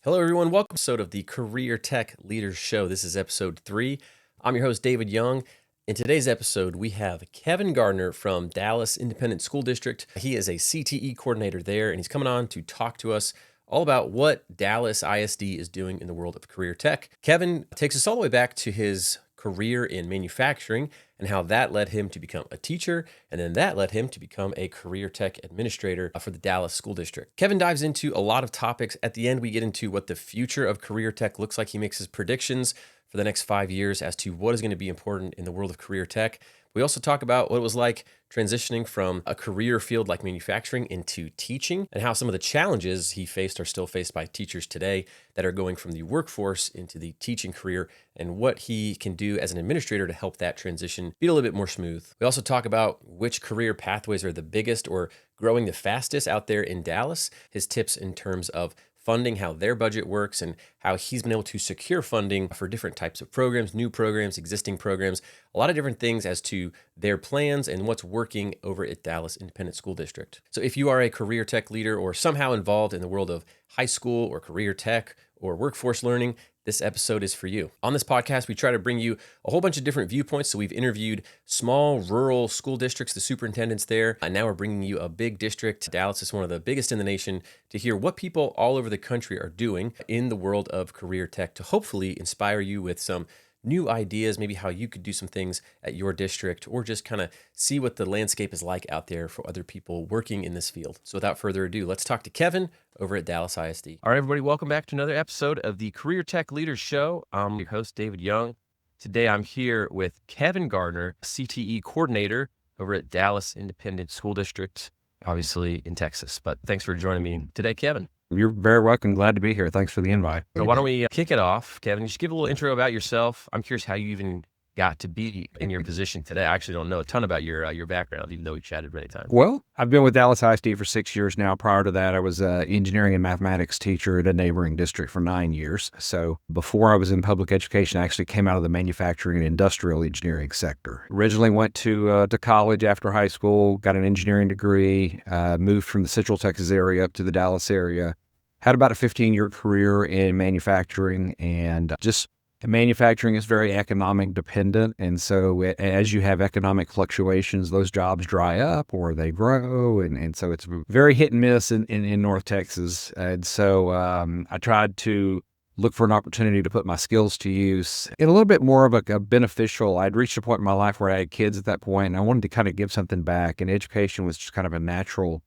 Hello, everyone. Welcome to episode of the Career Tech Leaders Show. This is episode 3. I'm your host, David Young. In today's episode, we have Kevin Gardner from Dallas Independent School District. He is a CTE coordinator there, and he's coming on to talk to us all about what Dallas ISD is doing in the world of career tech. Kevin takes us all the way back to his career in manufacturing and how that led him to become a teacher, and then that led him to become a career tech administrator for the Dallas School District. Kevin dives into a lot of topics. At the end, we get into what the future of career tech looks like. He makes his predictions for the next 5 years as to what is going to be important in the world of career tech. We also talk about what it was like transitioning from a career field like manufacturing into teaching, and how some of the challenges he faced are still faced by teachers today that are going from the workforce into the teaching career, and what he can do as an administrator to help that transition be a little bit more smooth. We also talk about which career pathways are the biggest or growing the fastest out there in Dallas, his tips in terms of funding, how their budget works, and how he's been able to secure funding for different types of programs, new programs, existing programs, a lot of different things as to their plans and what's working over at Dallas Independent School District. So if you are a career tech leader or somehow involved in the world of high school or career tech or workforce learning, this episode is for you. On this podcast, we try to bring you a whole bunch of different viewpoints. So we've interviewed small rural school districts, the superintendents there, and now we're bringing you a big district. Dallas is one of the biggest in the nation, to hear what people all over the country are doing in the world of career tech, to hopefully inspire you with some new ideas, maybe how you could do some things at your district, or just kind of see what the landscape is like out there for other people working in this field. So without further ado, let's talk to Kevin over at Dallas ISD. All right, everybody, welcome back to another episode of the Career Tech Leaders Show. I'm your host, David Young. Today, I'm here with Kevin Gardner, CTE Coordinator over at Dallas Independent School District, obviously in Texas. But thanks for joining me today, Kevin. You're very welcome. Glad to be here. Thanks for the invite. So why don't we kick it off, Kevin? Just give a little intro about yourself. I'm curious how you even got to be in your position today. I actually don't know a ton about your background, even though we chatted many times. Well, I've been with Dallas ISD for 6 years now. Prior to that, I was an engineering and mathematics teacher at a neighboring district for 9 years. So before I was in public education, I actually came out of the manufacturing and industrial engineering sector. Originally went to college after high school, got an engineering degree, moved from the Central Texas area up to the Dallas area. Had about a 15-year career in manufacturing, and just manufacturing is very economic dependent. And so as you have economic fluctuations, those jobs dry up or they grow. And so it's very hit and miss in North Texas. And so I tried to look for an opportunity to put my skills to use in a little bit more of a beneficial. I'd reached a point in my life where I had kids at that point, and I wanted to kind of give something back. And education was just kind of a natural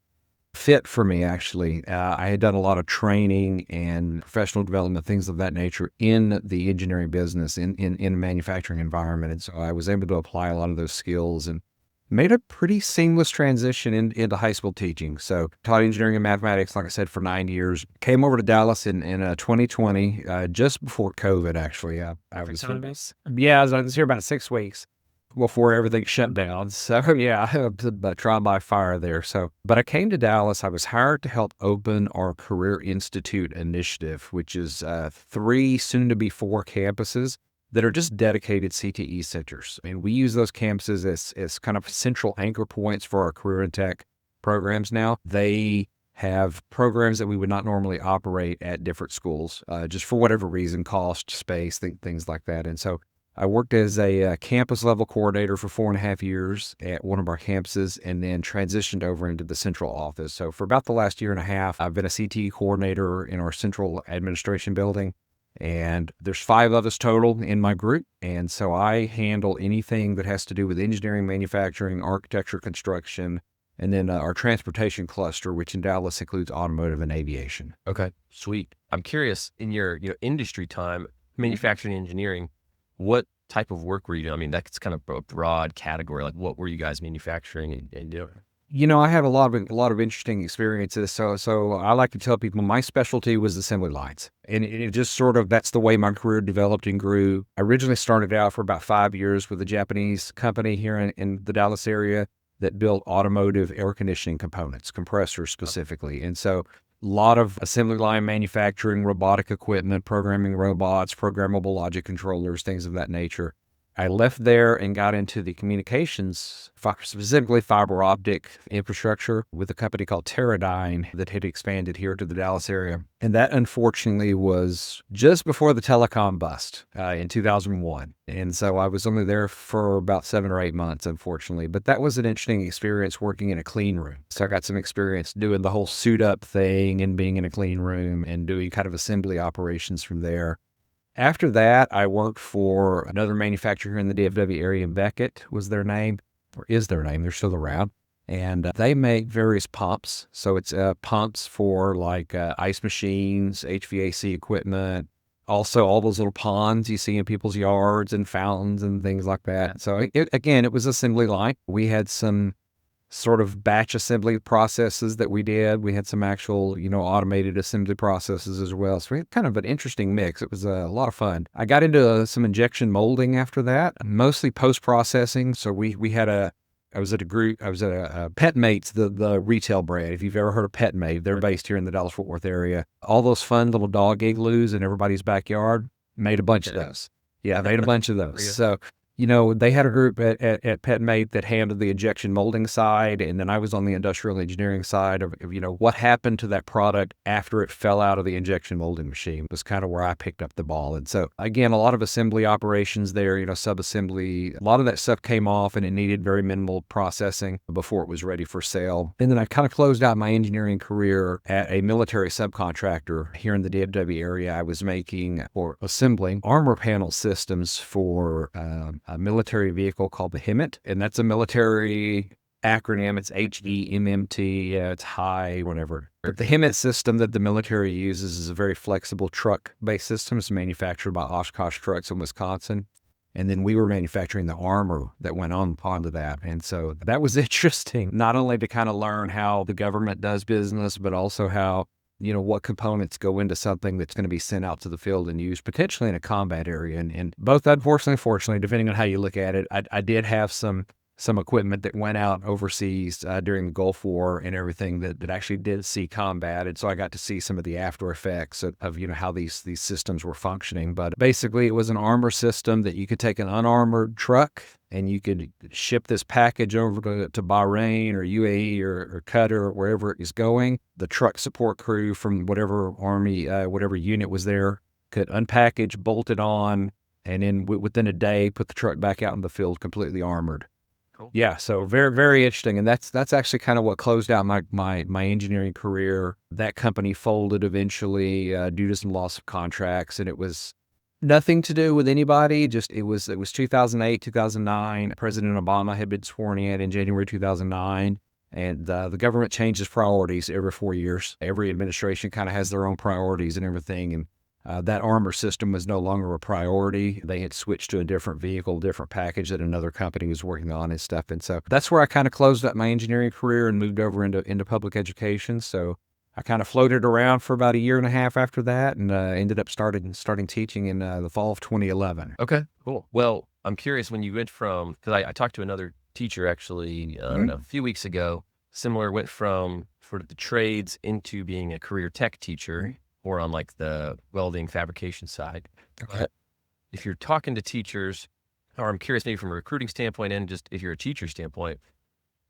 fit for me, actually. I had done a lot of training and professional development, things of that nature in the engineering business, in a manufacturing environment. And so I was able to apply a lot of those skills and made a pretty seamless transition into high school teaching. So taught engineering and mathematics, like I said, for 9 years. Came over to Dallas in 2020, just before COVID, actually. I was here about 6 weeks before everything shut down. So yeah, but trial by fire there. But I came to Dallas. I was hired to help open our Career Institute initiative, which is 3, soon to be 4 campuses that are just dedicated CTE centers. And we use those campuses as kind of central anchor points for our career and tech programs now. They have programs that we would not normally operate at different schools, just for whatever reason, cost, space, things like that. And so I worked as a campus level coordinator for 4.5 years at one of our campuses, and then transitioned over into the central office. So for about the last 1.5 years, I've been a CTE coordinator in our central administration building, and there's 5 of us total in my group. And so I handle anything that has to do with engineering, manufacturing, architecture, construction, and then our transportation cluster, which in Dallas includes automotive and aviation. Okay, sweet. I'm curious, in your industry time, manufacturing and engineering, what type of work were you doing? I mean, that's kind of a broad category. Like, what were you guys manufacturing and doing? I have a lot of interesting experiences. So I like to tell people my specialty was assembly lines, and it just sort of, that's the way my career developed and grew. I originally started out for about 5 years with a Japanese company here in the Dallas area that built automotive air conditioning components, compressors specifically. And so a lot of assembly line manufacturing, robotic equipment, programming robots, programmable logic controllers, things of that nature. I left there and got into the communications, specifically fiber optic infrastructure with a company called Teradyne that had expanded here to the Dallas area. And that unfortunately was just before the telecom bust in 2001. And so I was only there for about 7 or 8 months, unfortunately. But that was an interesting experience working in a clean room. So I got some experience doing the whole suit up thing and being in a clean room and doing kind of assembly operations from there. After that, I worked for another manufacturer here in the DFW area. Beckett was their name, or is their name. They're still around. And they make various pumps. So it's pumps for like ice machines, HVAC equipment, also all those little ponds you see in people's yards and fountains and things like that. So again, it was assembly line. We had some sort of batch assembly processes that we did. We had some actual, automated assembly processes as well. So we had kind of an interesting mix. It was a lot of fun. I got into some injection molding after that, mostly post-processing. So I was at a Petmates, the retail brand. If you've ever heard of Petmate, they're based here in the Dallas-Fort Worth area. All those fun little dog igloos in everybody's backyard, made a bunch of those. Yeah, I made a bunch of those. So they had a group at Petmate that handled the injection molding side, and then I was on the industrial engineering side of what happened to that product after it fell out of the injection molding machine was kind of where I picked up the ball. And so, again, a lot of assembly operations there, sub-assembly. A lot of that stuff came off, and it needed very minimal processing before it was ready for sale. And then I kind of closed out my engineering career at a military subcontractor here in the DFW area. I was making or assembling armor panel systems for a military vehicle called the HEMT, and that's a military acronym. It's HEMMT. Yeah, it's high, whatever. But the HEMT system that the military uses is a very flexible truck-based system. It's manufactured by Oshkosh Trucks in Wisconsin. And then we were manufacturing the armor that went on onto that. And so that was interesting, not only to kind of learn how the government does business, but also how what components go into something that's going to be sent out to the field and used potentially in a combat area. And both, unfortunately and fortunately, depending on how you look at it, I did have some equipment that went out overseas during the Gulf War and everything that actually did see combat. And so I got to see some of the after effects of how these systems were functioning. But basically, it was an armor system that you could take an unarmored truck and you could ship this package over to Bahrain or UAE or Qatar or wherever it is going. The truck support crew from whatever army, whatever unit was there could unpackage, bolt it on, and then within a day, put the truck back out in the field completely armored. Cool. Yeah, so very, very interesting. And that's actually kind of what closed out my engineering career. That company folded eventually due to some loss of contracts, and it was nothing to do with anybody. Just it was 2008, 2009. President Obama had been sworn in January 2009, and the government changes priorities every 4 years. Every administration kind of has their own priorities and everything, and that armor system was no longer a priority. They had switched to a different vehicle, different package that another company was working on and stuff. And so that's where I kind of closed up my engineering career and moved over into public education. So I kind of floated around for about a year and a half after that, and ended up starting teaching in the fall of 2011. Okay, cool. Well, I'm curious when you went from, because I talked to another teacher actually a few weeks ago, similar, went from sort of the trades into being a career tech teacher, or on like the welding fabrication side. Okay. But if you're talking to teachers, or I'm curious maybe from a recruiting standpoint and just if you're a teacher standpoint,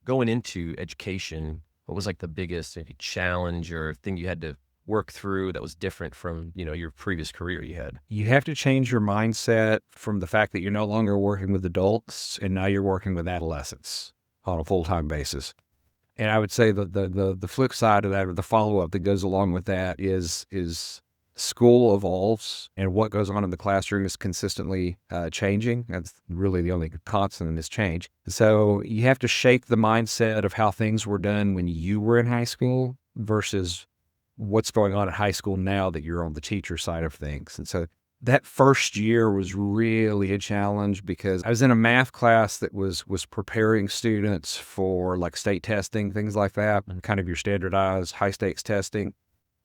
going into education, what was like the biggest maybe challenge or thing you had to work through that was different from, your previous career you had? You have to change your mindset from the fact that you're no longer working with adults and now you're working with adolescents on a full-time basis. And I would say the flip side of that, or the follow-up that goes along with that, is school evolves, and what goes on in the classroom is consistently changing. That's really the only constant in this change. So you have to shape the mindset of how things were done when you were in high school versus what's going on at high school now that you're on the teacher side of things. And so that first year was really a challenge because I was in a math class that was preparing students for like state testing, things like that, and kind of your standardized high stakes testing.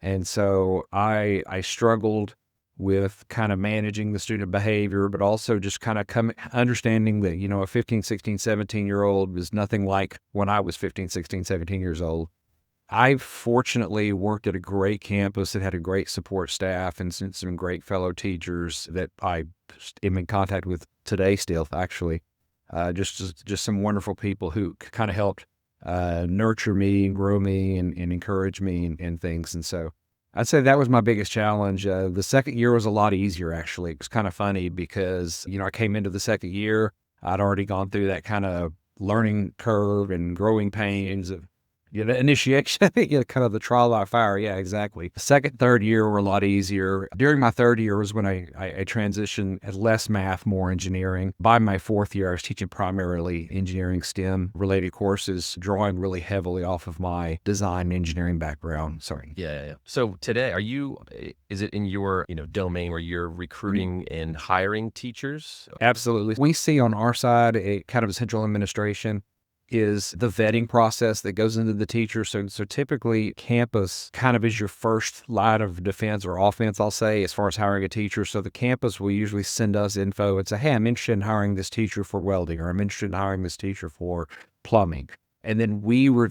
And so I struggled with kind of managing the student behavior, but also just kind of understanding that, a 15, 16, 17-year-old was nothing like when I was 15, 16, 17 years old. I fortunately worked at a great campus that had a great support staff and some great fellow teachers that I am in contact with today still, actually. Just some wonderful people who kind of helped nurture me, grow me, and encourage me and things. And so I'd say that was my biggest challenge. The second year was a lot easier, actually. It was kind of funny because, I came into the second year, I'd already gone through that kind of learning curve and growing pains of initiation, kind of the trial by fire. Yeah, exactly. The second, third year were a lot easier. During my third year was when I transitioned at less math, more engineering. By my fourth year, I was teaching primarily engineering STEM related courses, drawing really heavily off of my design engineering background. Sorry. Yeah. So today, is it in your, domain where you're recruiting and hiring teachers? Absolutely. We see on our side a kind of a central administration is the vetting process that goes into the teacher. So typically campus kind of is your first line of defense or offense, I'll say, as far as hiring a teacher. So the campus will usually send us info and say, hey, I'm interested in hiring this teacher for welding, or I'm interested in hiring this teacher for plumbing. And then we're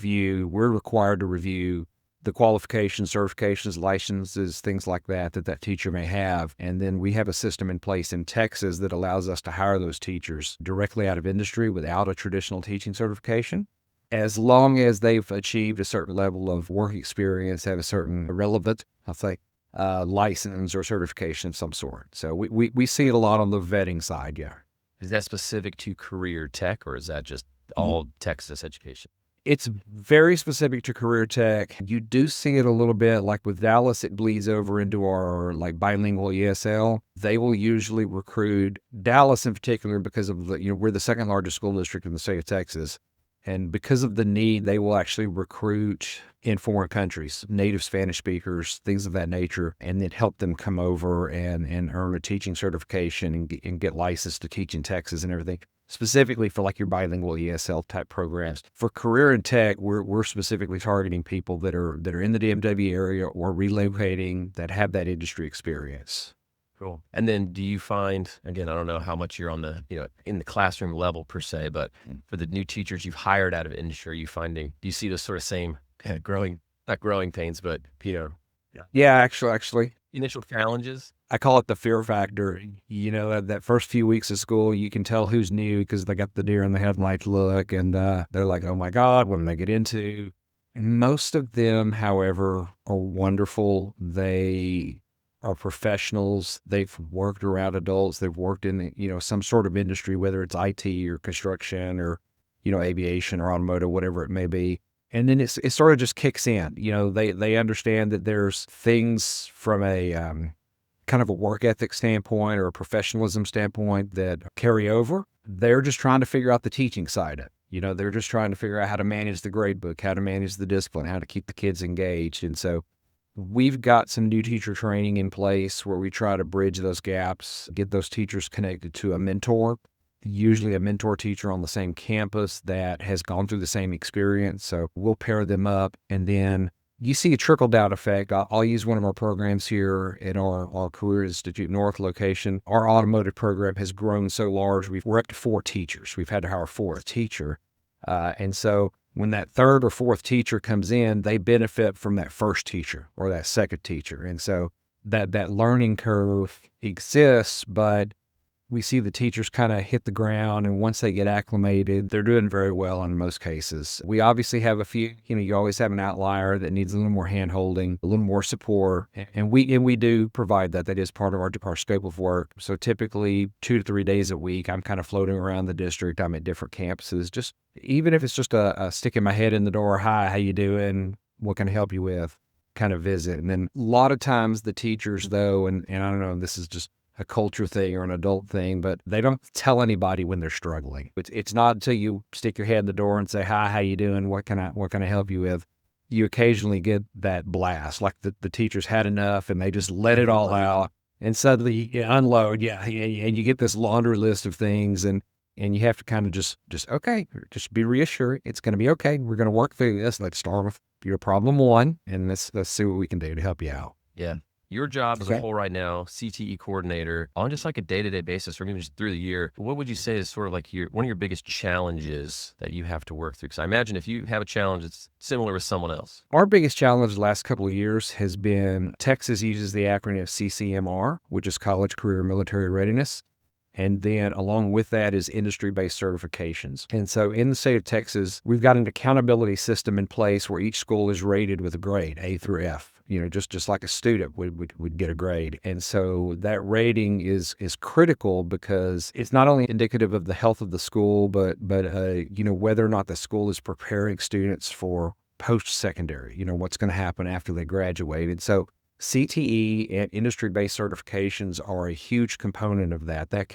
required to review the qualifications, certifications, licenses, things like that teacher may have. And then we have a system in place in Texas that allows us to hire those teachers directly out of industry without a traditional teaching certification, as long as they've achieved a certain level of work experience, have a certain relevant, I'll say, license or certification of some sort. So we see it a lot on the vetting side, yeah. Is that specific to career tech, or is that just all Texas education? It's very specific to career tech. You do see it a little bit, like with Dallas, it bleeds over into our bilingual ESL. They will usually recruit Dallas in particular because of we're the second largest school district in the state of Texas. And because of the need, they will actually recruit in foreign countries, native Spanish speakers, things of that nature, and then help them come over and earn a teaching certification and get licensed to teach in Texas and everything. Specifically for your bilingual ESL type programs. For career and tech, we're specifically targeting people that are in the DMW area or relocating that have that industry experience. Cool. And then do you find, again, I don't know how much you're on the, in the classroom level per se, but for the new teachers you've hired out of industry, do you see the sort of same not growing pains, but, Yeah, actually. initial challenges? I call it the fear factor. That first few weeks of school, you can tell who's new because they got the deer in the headlights look, and they're like, oh my God, what did I get into? And most of them, however, are wonderful. They are professionals. They've worked around adults. They've worked in, some sort of industry, whether it's IT or construction or, aviation or automotive, whatever it may be. And then it sort of just kicks in. They understand that there's things from a kind of a work ethic standpoint or a professionalism standpoint that carry over. They're just trying to figure out the teaching side of it. They're just trying to figure out how to manage the grade book, how to manage the discipline, how to keep the kids engaged. And so we've got some new teacher training in place where we try to bridge those gaps, get those teachers connected to a mentor, usually a mentor teacher on the same campus that has gone through the same experience. So we'll pair them up, and then you see a trickle-down effect. I'll use one of our programs here in our Career Institute North location. Our automotive program has grown so large, we're up to 4 teachers. We've had to hire a 4th teacher. And so when that 3rd or 4th teacher comes in, they benefit from that first teacher or that second teacher. And so that learning curve exists, but we see the teachers kind of hit the ground, and once they get acclimated, they're doing very well in most cases. We obviously have a few, you always have an outlier that needs a little more hand-holding, a little more support, and we do provide that. That is part of our scope of work. So typically 2 to 3 days a week, I'm kind of floating around the district. I'm at different campuses, just even if it's just a sticking my head in the door, hi, how you doing? What can I help you with? Kind of visit. And then a lot of times the teachers, though, and I don't know, this is just a culture thing or an adult thing, but they don't tell anybody when they're struggling. It's not until you stick your head in the door and say, hi, how you doing? What can I help you with? You occasionally get that blast, like the teachers had enough and they just let it all out, and suddenly you unload. Yeah. And you get this laundry list of things, and you have to kind of just okay, just be reassured. It's going to be okay. We're going to work through this. Let's start with your problem 1, and let's see what we can do to help you out. Yeah. Your job as a Okay. whole right now, CTE coordinator, on just like a day-to-day basis or even just through the year, what would you say is sort of like one of your biggest challenges that you have to work through? Because I imagine if you have a challenge, it's similar with someone else. Our biggest challenge the last couple of years has been Texas uses the acronym CCMR, which is College Career Military Readiness. And then along with that is industry-based certifications. And so in the state of Texas, we've got an accountability system in place where each school is rated with a grade, A through F. Just like a student would get a grade. And so that rating is critical because it's not only indicative of the health of the school, but whether or not the school is preparing students for post-secondary, what's going to happen after they graduate. And so CTE and industry-based certifications are a huge component of that. That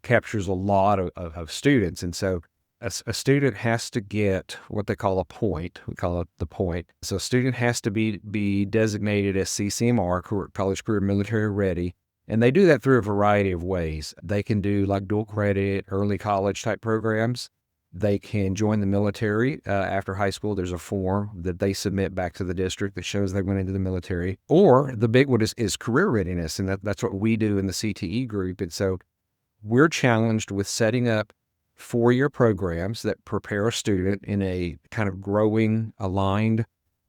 captures a lot of students. And so a student has to get what they call a point. We call it the point. So a student has to be designated as CCMR, College Career Military Ready. And they do that through a variety of ways. They can do like dual credit, early college type programs. They can join the military after high school. There's a form that they submit back to the district that shows they went into the military. Or the big one is career readiness, and that's what we do in the CTE group. And so we're challenged with setting up 4-year programs that prepare a student in a kind of growing, aligned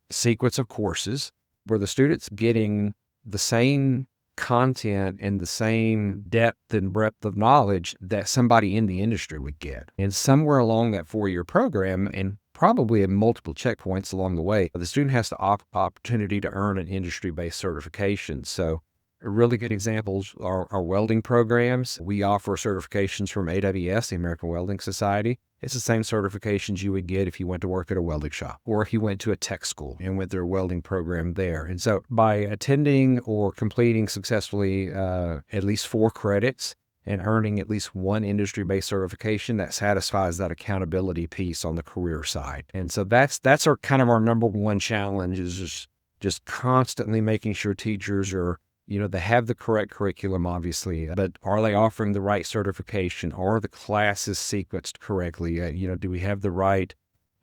sequence of courses where the student's getting the same content and the same depth and breadth of knowledge that somebody in the industry would get. And somewhere along that 4-year program, and probably at multiple checkpoints along the way, the student has the opportunity to earn an industry-based certification. So really good examples are welding programs. We offer certifications from AWS, the American Welding Society. It's the same certifications you would get if you went to work at a welding shop or if you went to a tech school and went through a welding program there. And so by attending or completing successfully at least 4 credits and earning at least one industry-based certification, that satisfies that accountability piece on the career side. And so that's our kind of our number one challenge, is just constantly making sure teachers are, they have the correct curriculum, obviously, but are they offering the right certification? Are the classes sequenced correctly? Do we have the right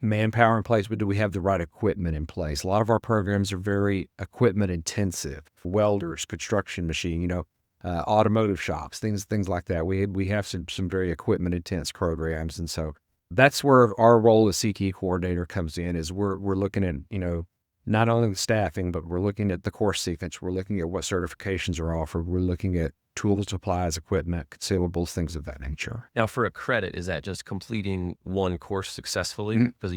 manpower in place, but do we have the right equipment in place? A lot of our programs are very equipment intensive. Welders, construction machine, automotive shops, things like that. We have some very equipment intense programs. And so that's where our role as CTE coordinator comes in, is we're looking at, not only the staffing, but we're looking at the course sequence. We're looking at what certifications are offered. We're looking at tools, supplies, equipment, consumables, things of that nature. Now, for a credit, is that just completing one course successfully? Because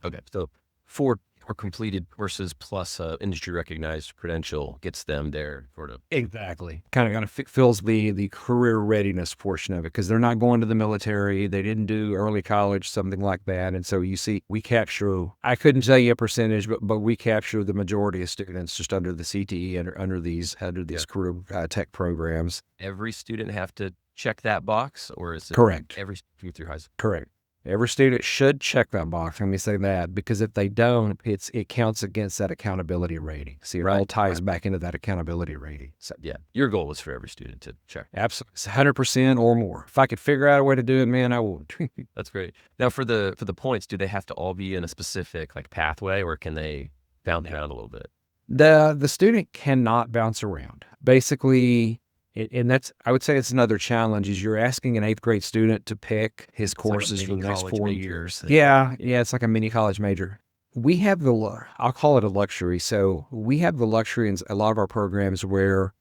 okay, so 4 or completed courses plus industry recognized credential gets them there sort of. Exactly. Kind of fills the career readiness portion of it, because they're not going to the military. They didn't do early college, something like that. And so you see, we capture, I couldn't tell you a percentage, but we capture the majority of students just under the CTE and under these career tech programs. Every student have to check that box, or is it correct? Every student through high school? Correct. Every student should check that box. Let me say that, because if they don't, it counts against that accountability rating. See, it all ties back into that accountability rating. So, yeah, your goal is for every student to check. Absolutely, 100% or more. If I could figure out a way to do it, man, I would. That's great. Now, for the points, do they have to all be in a specific pathway, or can they bounce around a little bit? The student cannot bounce around. Basically. And I would say it's another challenge, is you're asking an 8th grade student to pick his courses for the next 4 years. Yeah, it's like a mini college major. We have I'll call it a luxury. So we have the luxury in a lot of our programs where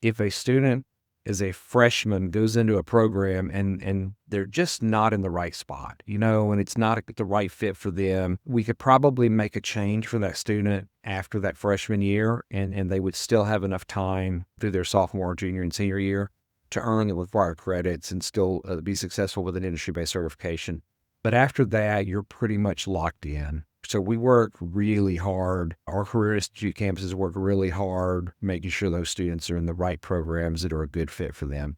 if a student is a freshman, goes into a program and they're just not in the right spot, and it's not the right fit for them, we could probably make a change for that student after that freshman year, and they would still have enough time through their sophomore, junior, and senior year to earn the required credits and still be successful with an industry-based certification. But after that, you're pretty much locked in. So we work really hard. Our Career Institute campuses work really hard, making sure those students are in the right programs that are a good fit for them.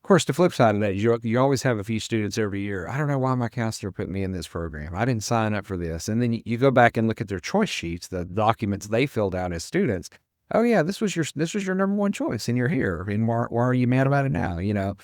Of course, the flip side of that is you always have a few students every year. I don't know why my counselor put me in this program. I didn't sign up for this. And then you go back and look at their choice sheets, the documents they filled out as students, oh yeah, this was your number one choice, and you're here. And why are you mad about it now?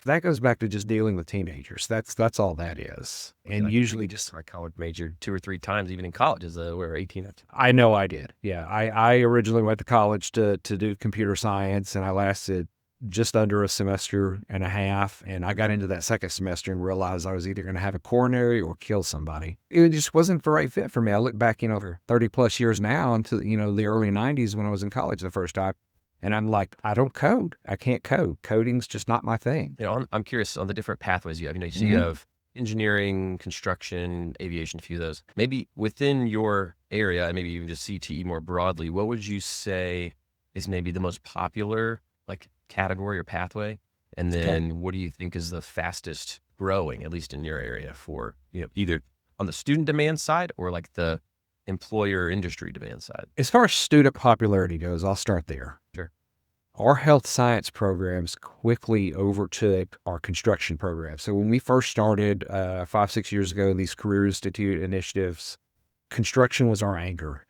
That goes back to just dealing with teenagers. That's all that is. I feel And like usually just my college major 2 or 3 times, even in college, as we were 18. I know I did. Yeah, I originally went to college to do computer science, and I lasted just under a semester and a half. And I got into that second semester and realized I was either going to have a coronary or kill somebody. It just wasn't the right fit for me. I look back, for 30 plus years now into, the early 90s when I was in college the first time. And I'm like, I don't code. I can't code. Coding's just not my thing. I'm curious on the different pathways you have. So you Mhm. have engineering, construction, aviation, a few of those. Maybe within your area, and maybe even just CTE more broadly, what would you say is maybe the most popular like category or pathway? And Okay. then what do you think is the fastest growing, at least in your area, for either on the student demand side or like the employer industry demand side? As far as student popularity goes, I'll start there. Sure. Our health science programs quickly overtook our construction programs. So when we first started 5, 6 years ago, these Career Institute initiatives, construction was our anchor.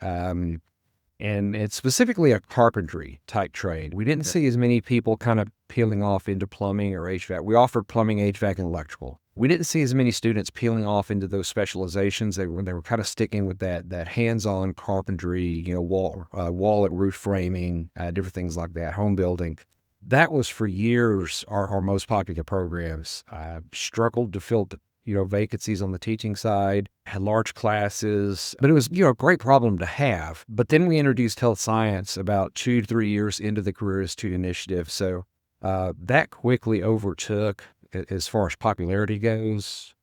And it's specifically a carpentry type trade. We didn't Yeah. see as many people kind of peeling off into plumbing or HVAC. We offered plumbing, HVAC, and electrical. We didn't see as many students peeling off into those specializations. They were kind of sticking with that hands-on carpentry, wall at roof framing, different things like that, home building. That was for years our most popular programs. Struggled to fill vacancies on the teaching side, had large classes, but it was, a great problem to have. But then we introduced health science about 2 to 3 years into the Career Institute initiative. So that quickly overtook, as far as popularity goes,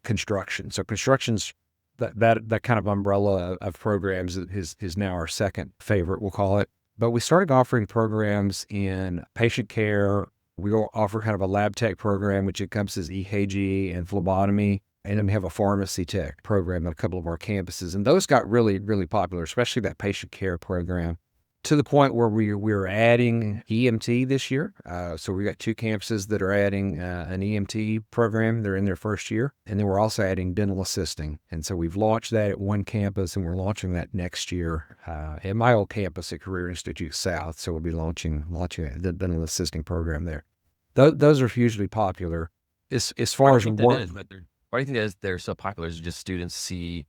construction. So construction's that kind of umbrella of programs is now our second favorite, we'll call it. But we started offering programs in patient care. We offer kind of a lab tech program, which encompasses EKG and phlebotomy. And then we have a pharmacy tech program at a couple of our campuses. And those got really, really popular, especially that patient care program, to the point where we're adding EMT this year. So we got 2 campuses that are adding an EMT program. They're in their first year. And then we're also adding dental assisting. And so we've launched that at one campus, and we're launching that next year at my old campus at Career Institute South. So we'll be launching the dental assisting program there. Those are hugely popular. As Why far do you as think that work, is? Why do you think that is, they're so popular? Is it just students see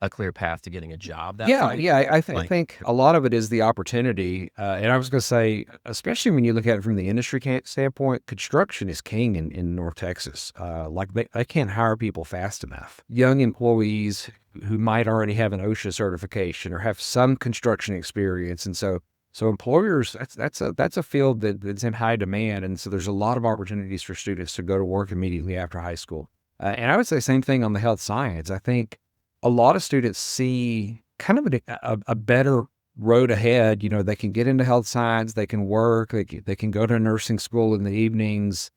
a clear path to getting a job that yeah, way? yeah, I Like, think a lot of it is the opportunity. And I was going to say, especially when you look at it from the industry standpoint, construction is king in North Texas. Like they can't hire people fast enough. Young employees who might already have an OSHA certification or have some construction experience, and so employers, that's a field that's in high demand, and so there's a lot of opportunities for students to go to work immediately after high school. And I would say same thing on the health science. I think a lot of students see kind of a better road ahead. They can get into health science, they can work, they can go to nursing school in the evenings.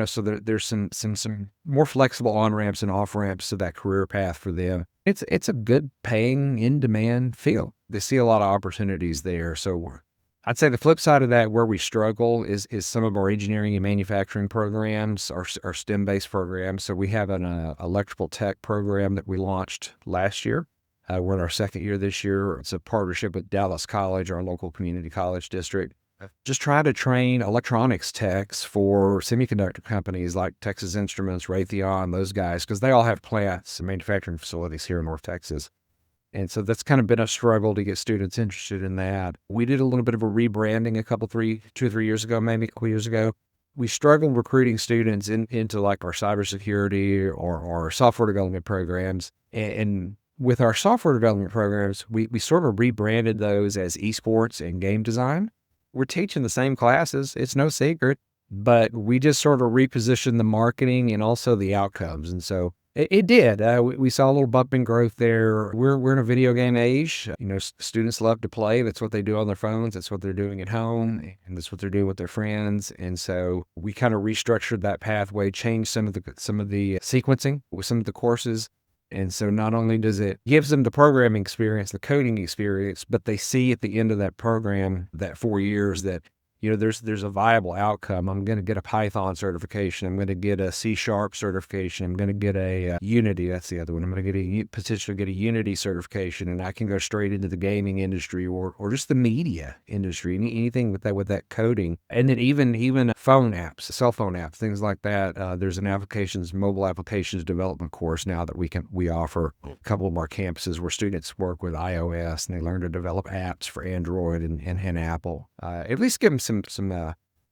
So there's some more flexible on ramps and off ramps to that career path for them. It's a good paying, in demand field. They see a lot of opportunities there. So I'd say the flip side of that, where we struggle, is some of our engineering and manufacturing programs, our STEM based programs. So we have an electrical tech program that we launched last year. We're in our second year this year. It's a partnership with Dallas College, our local community college district. Just try to train electronics techs for semiconductor companies like Texas Instruments, Raytheon, those guys, because they all have plants and manufacturing facilities here in North Texas. And so that's kind of been a struggle to get students interested in that. We did a little bit of a rebranding 2 or 3 years ago, maybe a couple years ago. We struggled recruiting students into like our cybersecurity or software development programs. And with our software development programs, we sort of rebranded those as esports and game design. We're teaching the same classes. It's no secret, but we just sort of repositioned the marketing and also the outcomes. And so it did. We saw a little bump in growth there. We're in a video game age. Students love to play. That's what they do on their phones. That's what they're doing at home, and that's what they're doing with their friends. And so we kind of restructured that pathway, changed some of the sequencing with some of the courses. And so not only does it gives them the programming experience, the coding experience, but they see at the end of that program, that 4 years, that there's a viable outcome. I'm going to get a Python certification. I'm going to get a C# certification. I'm going to get a Unity. That's the other one. I'm going to potentially get a Unity certification, and I can go straight into the gaming industry or just the media industry, anything with that coding. And then even phone apps, cell phone apps, things like that. There's an mobile applications development course now that we offer a couple of our campuses where students work with iOS and they learn to develop apps for Android and Apple. At least give them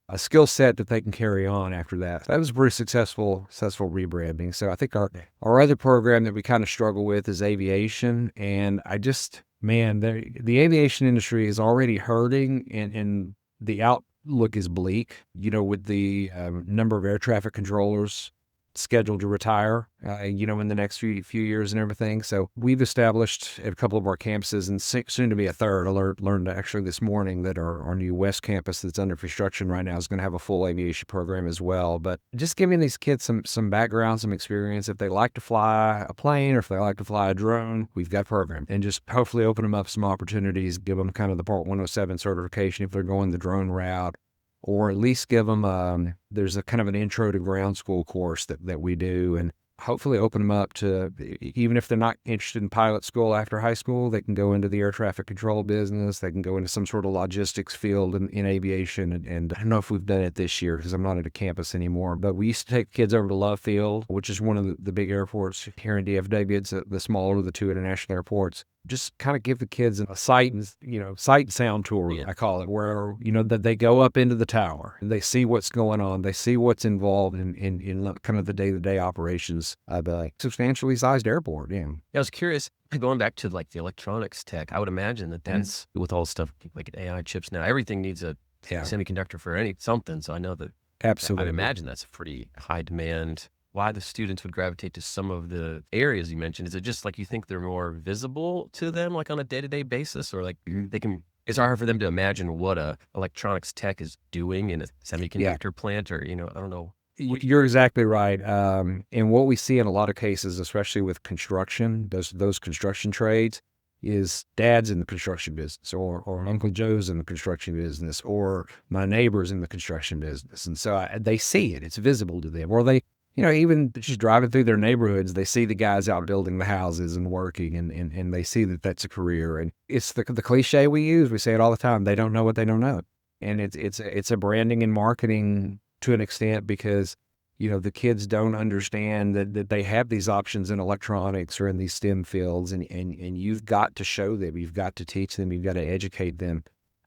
a skill set that they can carry on after that. That was a pretty successful rebranding. So I think our other program that we kind of struggle with is aviation. And the aviation industry is already hurting and the outlook is bleak, with the number of air traffic controllers scheduled to retire, in the next few years and everything. So we've established at a couple of our campuses, and soon to be a third. I learned actually this morning that our new West campus that's under construction right now is going to have a full aviation program as well. But just giving these kids some background, some experience. If they like to fly a plane or if they like to fly a drone, we've got programs. And just hopefully open them up some opportunities, give them kind of the Part 107 certification if they're going the drone route, or at least give them, there's a kind of an intro to ground school course that we do, and hopefully open them up to, even if they're not interested in pilot school after high school, they can go into the air traffic control business. They can go into some sort of logistics field in aviation. And I don't know if we've done it this year because I'm not at a campus anymore, but we used to take kids over to Love Field, which is one of the big airports here in DFW. It's the smaller of the two international airports. Just kind of give the kids a sight and sound tour, I call it, where, that they go up into the tower and they see what's going on. They see what's involved in kind of the day-to-day operations of a substantially sized airport. Yeah. I was curious, going back to like the electronics tech, I would imagine that's with all the stuff like AI chips now, everything needs a semiconductor for something. So I know that Absolutely. I'd imagine that's a pretty high demand. Why the students would gravitate to some of the areas you mentioned? Is it just like you think they're more visible to them, like on a day-to-day basis, or like it's hard for them to imagine what a electronics tech is doing in a semiconductor plant, or, I don't know. You're exactly right. And what we see in a lot of cases, especially with construction, those construction trades, is dad's in the construction business, or Uncle Joe's in the construction business, or my neighbor's in the construction business. And so they see it. It's visible to them. Or they, even just driving through their neighborhoods, they see the guys out building the houses and working, and they see that that's a career. And it's the cliche we use. We say it all the time. They don't know what they don't know. And it's a branding and marketing to an extent, because the kids don't understand that they have these options in electronics or in these STEM fields, and you've got to show them, you've got to teach them, you've got to educate them.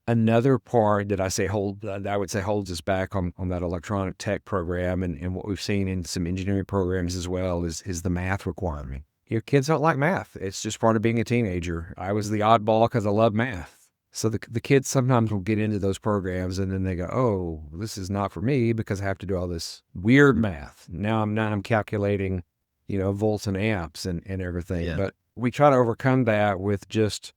Another part that I would say holds us back on that electronic tech program, and what we've seen in some engineering programs as well, is the math requirement. Your kids don't like math. It's just part of being a teenager. I was the oddball because I love math. So the kids sometimes will get into those programs and then they go, oh, this is not for me because I have to do all this weird math. Now I'm calculating, volts and amps and everything. Yeah. But we try to overcome that with just,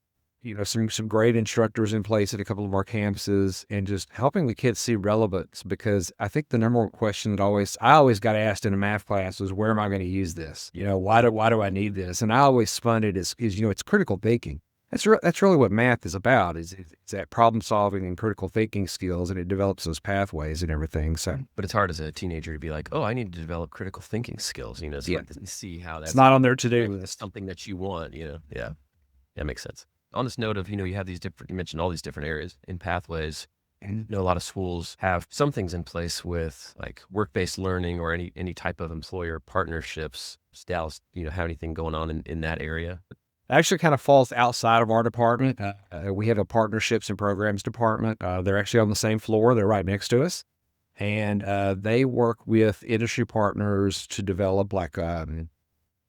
some great instructors in place at a couple of our campuses, and just helping the kids see relevance. Because I think the number one question that I always got asked in a math class was, where am I going to use this? Why do I need this? And I always spun it as it's critical thinking. That's really what math is about, is that problem solving and critical thinking skills, and it develops those pathways and everything. So, but it's hard as a teenager to be like, oh, I need to develop critical thinking skills, so see how that's it's not on their to-do list. Something that you want, Yeah, that makes sense. On this note of, you have these you mentioned all these different areas in pathways. And a lot of schools have some things in place with like work-based learning or any type of employer partnerships. Does Dallas, have anything going on in that area? Actually kind of falls outside of our department. We have a partnerships and programs department. They're actually on the same floor. They're right next to us. And they work with industry partners to develop like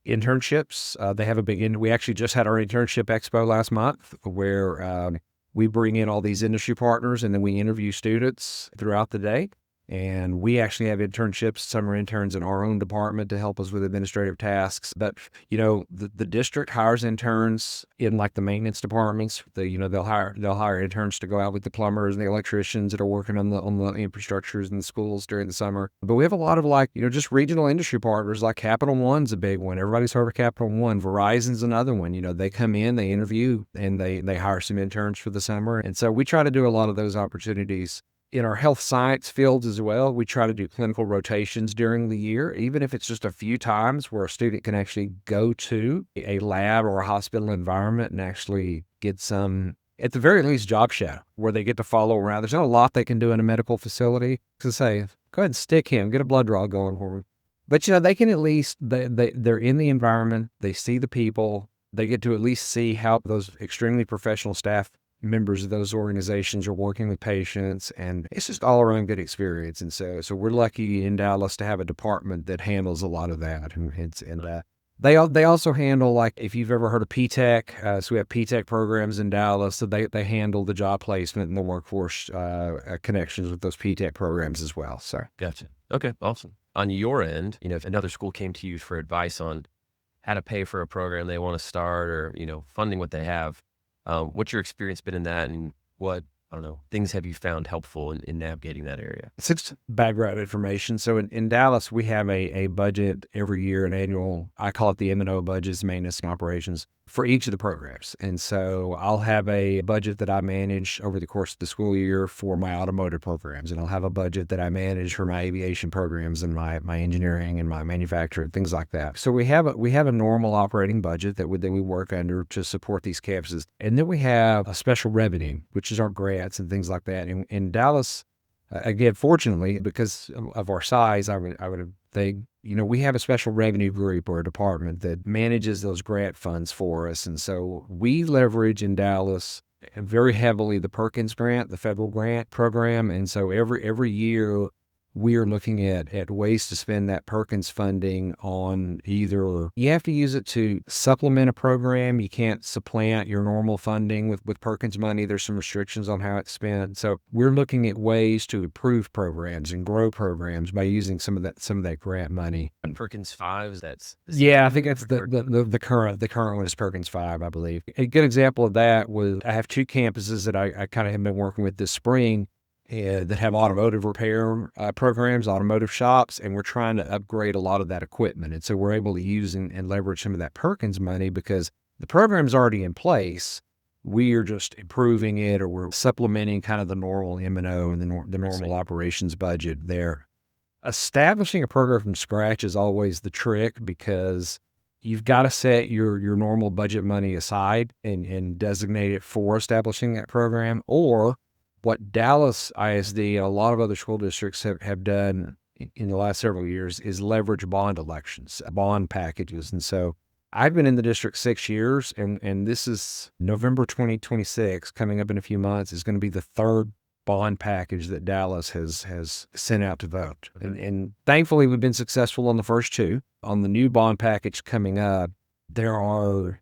internships. They have we actually just had our internship expo last month, where we bring in all these industry partners and then we interview students throughout the day. And we actually have internships, summer interns in our own department to help us with administrative tasks. But, the district hires interns in like the maintenance departments. They'll hire interns to go out with the plumbers and the electricians that are working on the infrastructures in the schools during the summer. But we have a lot of just regional industry partners, like Capital One's a big one. Everybody's heard of Capital One. Verizon's another one. They come in, they interview, and they hire some interns for the summer. And so we try to do a lot of those opportunities In our health science fields as well, we try to do clinical rotations during the year, even if it's just a few times where a student can actually go to a lab or a hospital environment and actually get some, at the very least, job shadow, where they get to follow around. There's not a lot they can do in a medical facility to say, go ahead and stick him, get a blood draw going for me. But, they can at least, they're in the environment, they see the people, they get to at least see how those extremely professional staff members of those organizations are working with patients, and it's just all around good experience. And so we're lucky in Dallas to have a department that handles a lot of that. They also handle, like, if you've ever heard of P-TECH, so we have P-TECH programs in Dallas, so they handle the job placement and the workforce connections with those P-TECH programs as well. So Gotcha. Okay, awesome. On your end, if another school came to you for advice on how to pay for a program they want to start, or, funding what they have, what's your experience been in that, and what, I don't know, things have you found helpful in navigating that area? It's background information. So in Dallas, we have a budget every year, an annual, I call it the M&O budgets, maintenance and operations, for each of the programs. And so I'll have a budget that I manage over the course of the school year for my automotive programs, and I'll have a budget that I manage for my aviation programs and my engineering and my manufacturing, things like that. So we have a normal operating budget that we work under to support these campuses. And then we have a special revenue, which is our grants and things like that. In Dallas, again, fortunately, because of our size, I would think, we have a special revenue group or a department that manages those grant funds for us. And so we leverage in Dallas very heavily the Perkins grant, the federal grant program. And so every year we are looking at ways to spend that Perkins funding on either, you have to use it to supplement a program. You can't supplant your normal funding with Perkins money. There's some restrictions on how it's spent. So we're looking at ways to improve programs and grow programs by using some of that grant money. And Perkins 5, yeah, I think that's the current one is Perkins 5, I believe. A good example of that was, I have two campuses that I kind of have been working with this spring, that have automotive repair programs, automotive shops, and we're trying to upgrade a lot of that equipment. And so we're able to use and leverage some of that Perkins money because the program's already in place. We are just improving it, or we're supplementing kind of the normal M&O and the normal operations budget there. Establishing a program from scratch is always the trick, because you've got to set your normal budget money aside and designate it for establishing that program. Or what Dallas ISD and a lot of other school districts have done in the last several years is leverage bond elections, bond packages. And so I've been in the district 6 years, and this is November 2026, coming up in a few months, is going to be the third bond package that Dallas has sent out to vote. And thankfully, we've been successful on the first two. On the new bond package coming up, there are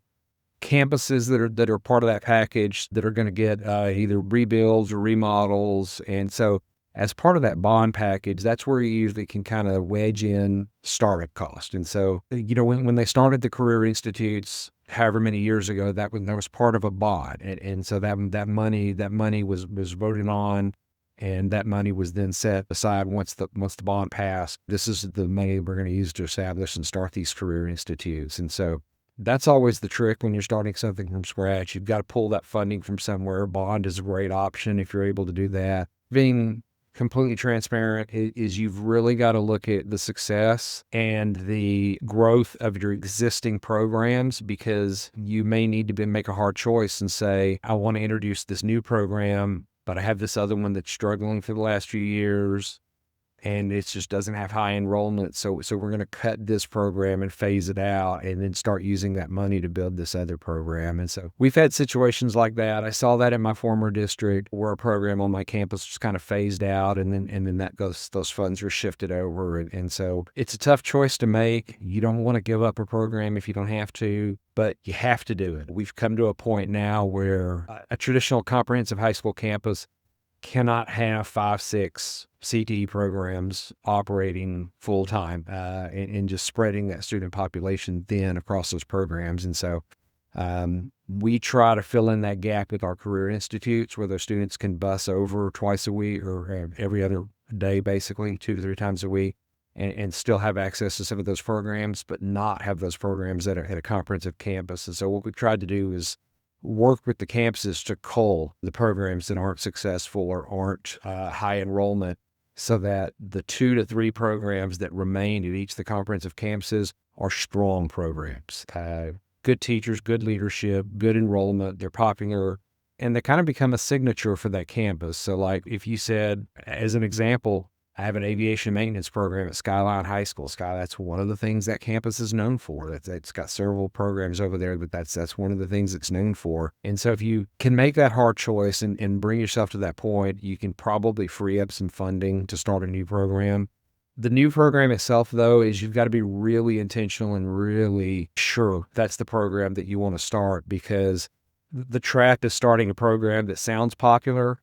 campuses that are part of that package that are going to get either rebuilds or remodels. And so as part of that bond package, that's where you usually can kind of wedge in startup cost. And so, when they started the career institutes, however many years ago, that was part of a bond. And so that money was voted on, and that money was then set aside once the bond passed. This is the money we're going to use to establish and start these career institutes. And so that's always the trick when you're starting something from scratch. You've got to pull that funding from somewhere. Bond is a great option if you're able to do that. Being completely transparent is you've really got to look at the success and the growth of your existing programs, because you may need to make a hard choice and say, I want to introduce this new program, but I have this other one that's struggling for the last few years, and it just doesn't have high enrollment. So we're going to cut this program and phase it out, and then start using that money to build this other program. And so we've had situations like that. I saw that in my former district, where a program on my campus was kind of phased out, and then those funds were shifted over. And so it's a tough choice to make. You don't want to give up a program if you don't have to, but you have to do it. We've come to a point now where a traditional comprehensive high school campus cannot have 5-6 CTE programs operating full time, and just spreading that student population thin across those programs. And so we try to fill in that gap with our career institutes, where those students can bus over twice a week or every other day, basically 2 to 3 times a week, and still have access to some of those programs, but not have those programs at a comprehensive campus. And so what we've tried to do is work with the campuses to cull the programs that aren't successful or aren't high enrollment, so that the 2 to 3 programs that remain at each of the comprehensive campuses are strong programs. Good teachers, good leadership, good enrollment, they're popular, and they kind of become a signature for that campus. So like if you said, as an example, I have an aviation maintenance program at Skyline High School. That's one of the things that campus is known for. It's got several programs over there, but that's one of the things it's known for. And so if you can make that hard choice and bring yourself to that point, you can probably free up some funding to start a new program. The new program itself, though, is you've got to be really intentional and really sure that's the program that you want to start, because the trap is starting a program that sounds popular,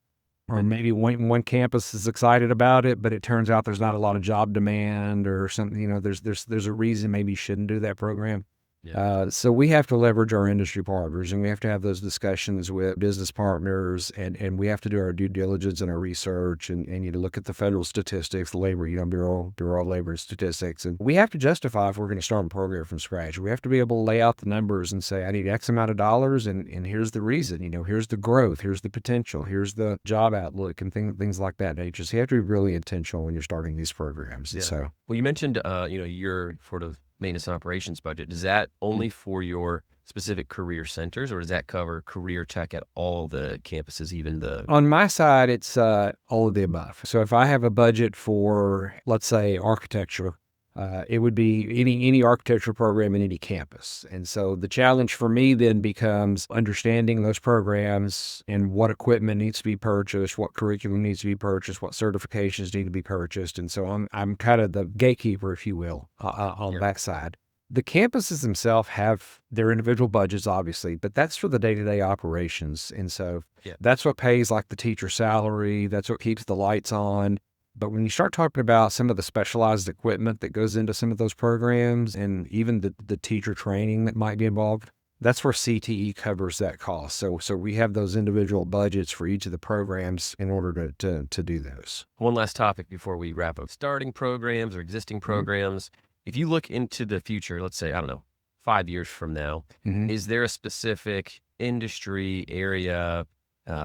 or maybe one campus is excited about it, but it turns out there's not a lot of job demand or something. There's a reason maybe you shouldn't do that program. Yeah. So we have to leverage our industry partners, and we have to have those discussions with business partners, and we have to do our due diligence and our research, and you look at the federal statistics, the labor, Bureau of Labor Statistics, and we have to justify if we're going to start a program from scratch. We have to be able to lay out the numbers and say, I need X amount of dollars, and here's the reason. Here's the growth, here's the potential, here's the job outlook, and things like that nature. So you have to be really intentional when you're starting these programs. Yeah. So, Well, you mentioned, your sort of maintenance and operations budget. Is that only for your specific career centers, or does that cover career tech at all the campuses, even the? on my side, it's all of the above. So if I have a budget for, let's say, architecture, it would be any architecture program in any campus. And so the challenge for me then becomes understanding those programs and what equipment needs to be purchased, what curriculum needs to be purchased, what certifications need to be purchased. And so I'm kind of the gatekeeper, if you will, on that side. The campuses themselves have their individual budgets, obviously, but that's for the day-to-day operations. And so that's what pays like the teacher salary. That's what keeps the lights on. But when you start talking about some of the specialized equipment that goes into some of those programs, and even the teacher training that might be involved, that's where CTE covers that cost. So we have those individual budgets for each of the programs in order to do those. One last topic before we wrap up. Starting programs or existing programs, if you look into the future, let's say, I don't know, 5 years from now, is there a specific industry area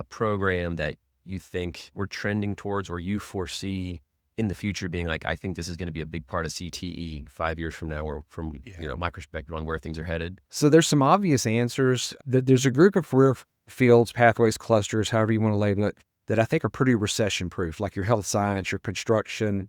program that you think we're trending towards, or you foresee in the future being like, I think this is going to be a big part of CTE 5 years from now, or from my perspective on where things are headed? So there's some obvious answers. There's a group of career fields, pathways, clusters, however you want to label it, that I think are pretty recession proof, like your health science, your construction,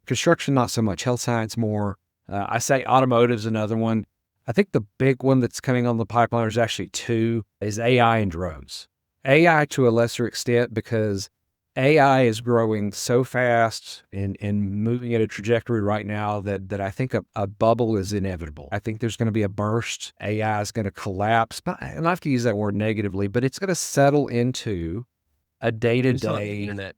not so much, health science more. I say automotive's another one. I think the big one that's coming on the pipeline, there's actually two, is AI and drones. AI to a lesser extent, because AI is growing so fast and moving at a trajectory right now that I think a bubble is inevitable. I think there's going to be a burst. AI is going to collapse. And I have to use that word negatively, but it's going to settle into a day-to-day internet.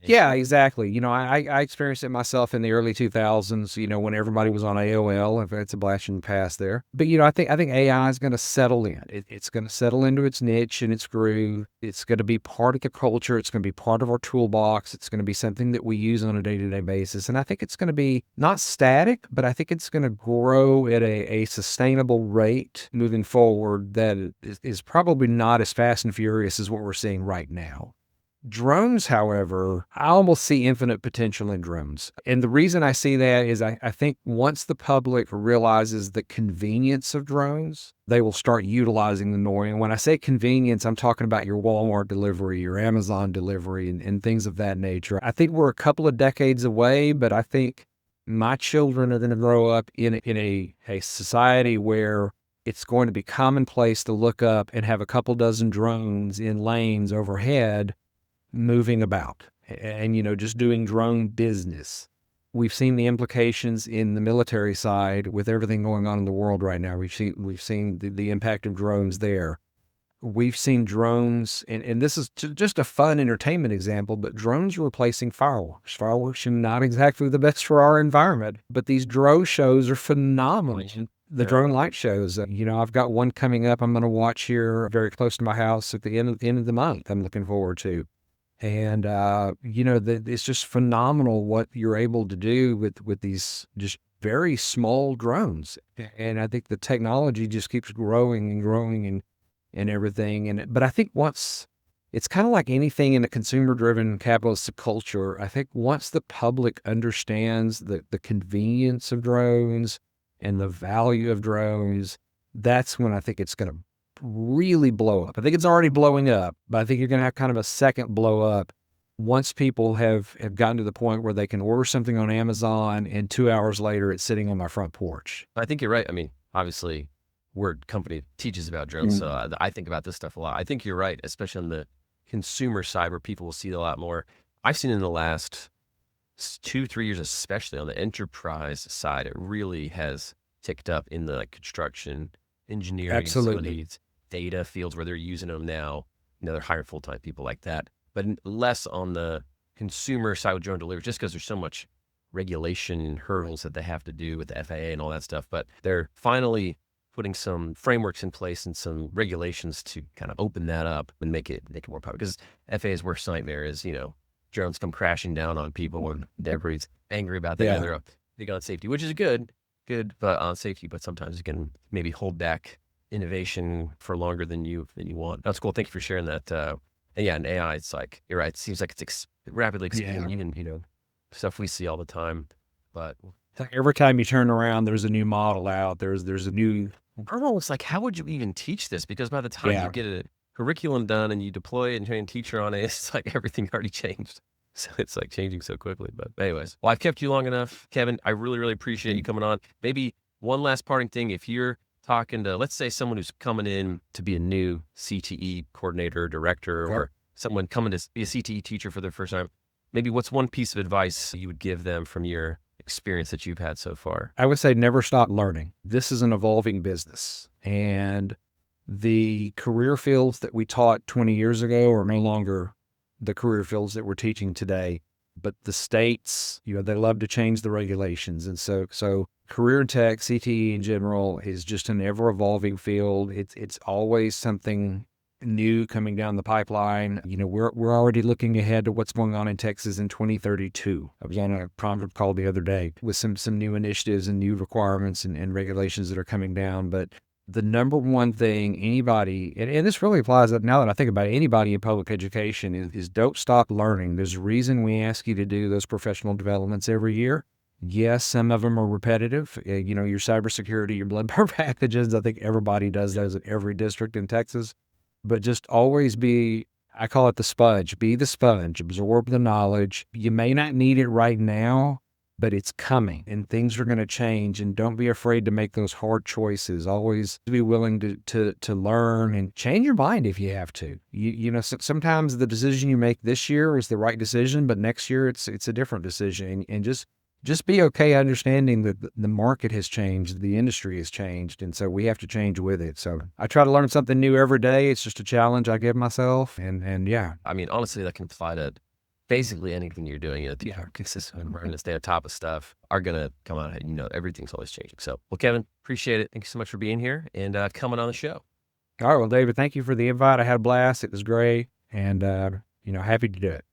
Yeah, exactly. I experienced it myself in the early 2000s, when everybody was on AOL, if it's a blast in the past there. But, I think AI is going to settle in. It's going to settle into its niche and its groove. It's going to be part of the culture. It's going to be part of our toolbox. It's going to be something that we use on a day-to-day basis. And I think it's going to be not static, but I think it's going to grow at a sustainable rate moving forward that is probably not as fast and furious as what we're seeing right now. Drones, however, I almost see infinite potential in drones. And the reason I see that is I think once the public realizes the convenience of drones, they will start utilizing them more. And when I say convenience, I'm talking about your Walmart delivery, your Amazon delivery, and things of that nature. I think we're a couple of decades away, but I think my children are going to grow up in a society where it's going to be commonplace to look up and have a couple dozen drones in lanes overhead moving about and, just doing drone business. We've seen the implications in the military side with everything going on in the world right now. We've seen the impact of drones there. We've seen drones, and this is just a fun entertainment example, but drones replacing fireworks. Fireworks are not exactly the best for our environment, but these drone shows are phenomenal. The drone light shows, I've got one coming up I'm going to watch here very close to my house at the end of the month. I'm looking forward to. And, it's just phenomenal what you're able to do with these just very small drones. And I think the technology just keeps growing and growing and everything. But I think once it's kind of like anything in a consumer-driven capitalist culture, I think once the public understands the convenience of drones and the value of drones, that's when I think it's going to really blow up. I think it's already blowing up, but I think you're going to have kind of a second blow up once people have gotten to the point where they can order something on Amazon and 2 hours later it's sitting on my front porch. I think you're right. I mean, obviously, we're a company that teaches about drones, so I think about this stuff a lot. I think you're right, especially on the consumer side where people will see it a lot more. I've seen in the last 2-3 years, especially on the enterprise side, it really has ticked up in the construction, engineering, facilities, data fields where they're using them now. They're hiring full-time people like that, but less on the consumer side with drone delivery, just because there's so much regulation and hurdles that they have to do with the FAA and all that stuff. But they're finally putting some frameworks in place and some regulations to kind of open that up and make it more popular. Because FAA's worst nightmare is, drones come crashing down on people and everybody's angry about that. Yeah. They're big on safety, which is good, but on safety, but sometimes you can maybe hold back innovation for longer than you want. That's cool. Thank you for sharing that. And yeah, in AI, it's like, you're right. It seems like it's rapidly expanding, even, stuff we see all the time. But it's like every time you turn around, there's a new model out. There's a new. I don't know. It's like, how would you even teach this? Because by the time you get a curriculum done and you deploy it and train a teacher on it, it's like everything already changed. So it's like changing so quickly. But anyways, well, I've kept you long enough, Kevin. I really, really appreciate you coming on. Maybe one last parting thing. If you're talking to, let's say, someone who's coming in to be a new CTE coordinator, director, or someone coming to be a CTE teacher for their first time, maybe what's one piece of advice you would give them from your experience that you've had so far? I would say never stop learning. This is an evolving business, and the career fields that we taught 20 years ago are no longer the career fields that we're teaching today. But the states, they love to change the regulations. And so career tech, CTE in general, is just an ever evolving field. It's always something new coming down the pipeline. We're already looking ahead to what's going on in Texas in 2032. I was on a conference call the other day with some new initiatives and new requirements and regulations that are coming down. But the number one thing anybody, and this really applies now that I think about it, anybody in public education is don't stop learning. There's a reason we ask you to do those professional developments every year. Yes, some of them are repetitive. Your cybersecurity, your blood-borne pathogens, I think everybody does those in every district in Texas. But just always I call it the sponge. Be the sponge, absorb the knowledge. You may not need it right now, but it's coming and things are going to change, and don't be afraid to make those hard choices. Always be willing to learn and change your mind if you have to. Sometimes the decision you make this year is the right decision, but next year it's a different decision, and just be okay understanding that the market has changed, the industry has changed, and so we have to change with it. So I try to learn something new every day. It's just a challenge I give myself, and yeah. I mean, honestly, that can apply to basically anything you're doing. Consistent environment to stay on top of stuff are going to come out ahead. Everything's always changing. So, well, Kevin, appreciate it. Thank you so much for being here and coming on the show. All right. Well, David, thank you for the invite. I had a blast. It was great. And, happy to do it.